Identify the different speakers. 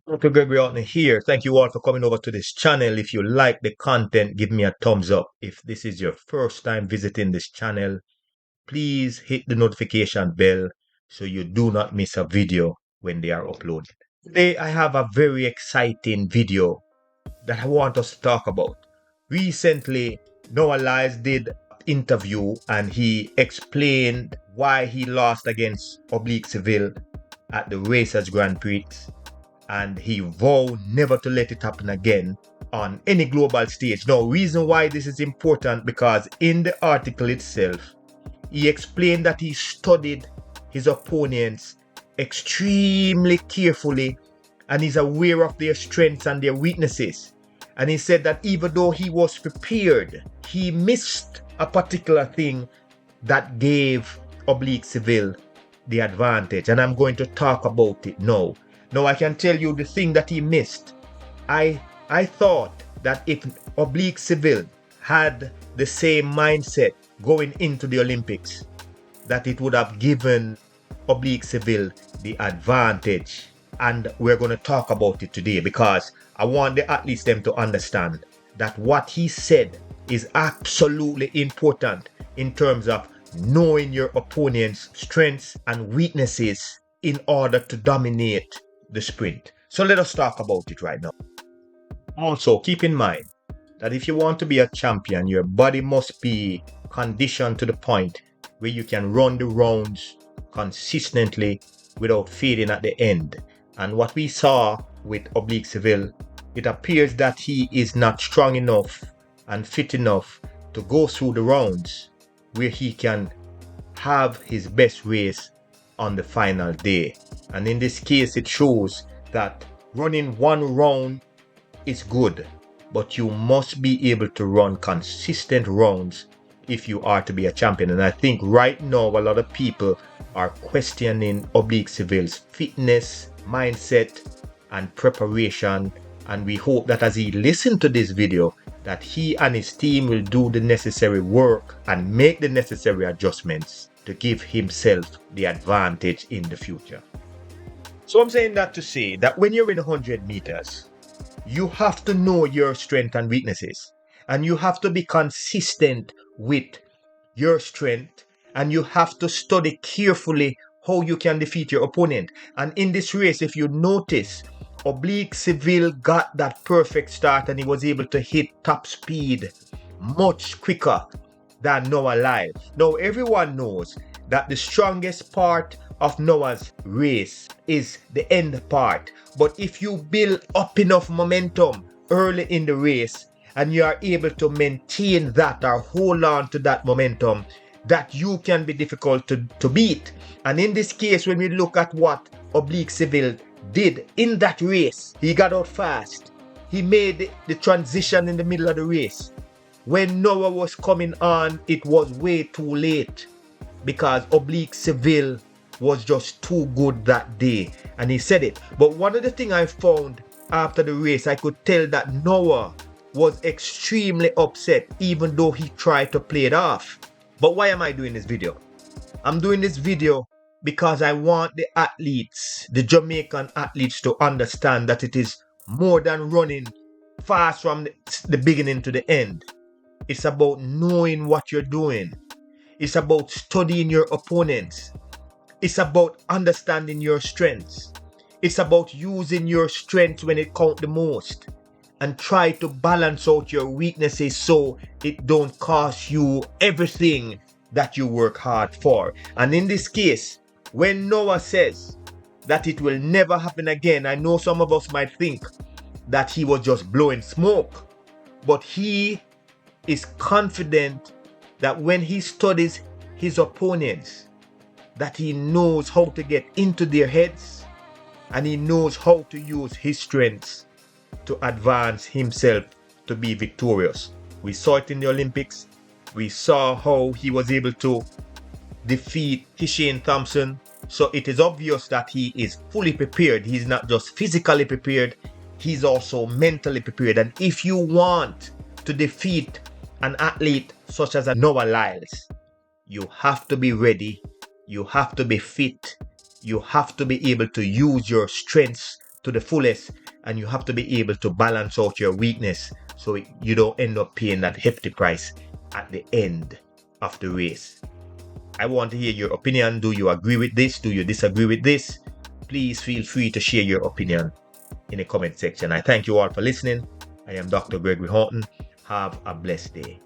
Speaker 1: Dr. Gregory Ortner here. Thank you all for coming over to this channel. If you like the content, give me a thumbs up. If this is your first time visiting this channel, please hit the notification bell so you do not miss a video when they are uploaded. Today, I have a very exciting video that I want us to talk about. Recently, Noah Lyles did an interview and he explained why he lost against Oblique Seville at the Racers Grand Prix, and he vowed never to let it happen again on any global stage. Now, reason why this is important, because in the article itself, he explained that he studied his opponents extremely carefully and is aware of their strengths and their weaknesses. And he said that even though he was prepared, he missed a particular thing that gave Oblique Seville the advantage. And I'm going to talk about it now. Now, I can tell you the thing that he missed. I thought that if Oblique Seville had the same mindset going into the Olympics, that it would have given Oblique Seville the advantage. And we're going to talk about it today because I want the athletes them to understand that what he said is absolutely important in terms of knowing your opponent's strengths and weaknesses in order to dominate the sprint. So let us talk about it right now. Also, keep in mind that if you want to be a champion, your body must be conditioned to the point where you can run the rounds consistently without fading at the end. And what we saw with Oblique Seville, it appears that he is not strong enough and fit enough to go through the rounds where he can have his best race on the final day. And in this case, it shows that running one round is good, but you must be able to run consistent rounds if you are to be a champion. And I think right now a lot of people are questioning Oblique Seville's fitness, mindset, and preparation. And we hope that as he listens to this video, that he and his team will do the necessary work and make the necessary adjustments to give himself the advantage in the future. So I'm saying that to say that when you're in 100 meters, you have to know your strengths and weaknesses, and you have to be consistent with your strength, and you have to study carefully how you can defeat your opponent. And in this race, if you notice, Oblique Seville got that perfect start and he was able to hit top speed much quicker than Noah Lyles. Now, everyone knows that the strongest part of Noah's race is the end part. But if you build up enough momentum early in the race and you are able to maintain that or hold on to that momentum, that you can be difficult to beat. And in this case, when we look at what Oblique Seville did in that race, he got out fast. He made the transition in the middle of the race. When Noah was coming on, it was way too late because Oblique Seville was just too good that day, and he said it. But one of the things I found after the race, I could tell that Noah was extremely upset, even though he tried to play it off. But why am I doing this video? I'm doing this video because I want the athletes, the Jamaican athletes, to understand that it is more than running fast from the beginning to the end. It's about knowing what you're doing. It's about studying your opponents. It's about understanding your strengths. It's about using your strengths when it counts the most, and try to balance out your weaknesses so it don't cost you everything that you work hard for. And in this case, when Noah says that it will never happen again, I know some of us might think that he was just blowing smoke, but he is confident that when he studies his opponents, that he knows how to get into their heads and he knows how to use his strengths to advance himself to be victorious. We saw it in the Olympics. We saw how he was able to defeat Kishane Thompson. So it is obvious that he is fully prepared. He's not just physically prepared, he's also mentally prepared. And if you want to defeat an athlete such as a Noah Lyles, you have to be ready, you have to be fit, you have to be able to use your strengths to the fullest, and you have to be able to balance out your weakness so you don't end up paying that hefty price at the end of the race. I want to hear your opinion. Do you agree with this? Do you disagree with this? Please feel free to share your opinion in the comment section. I thank you all for listening. I am Dr. Gregory Horton. Have a blessed day.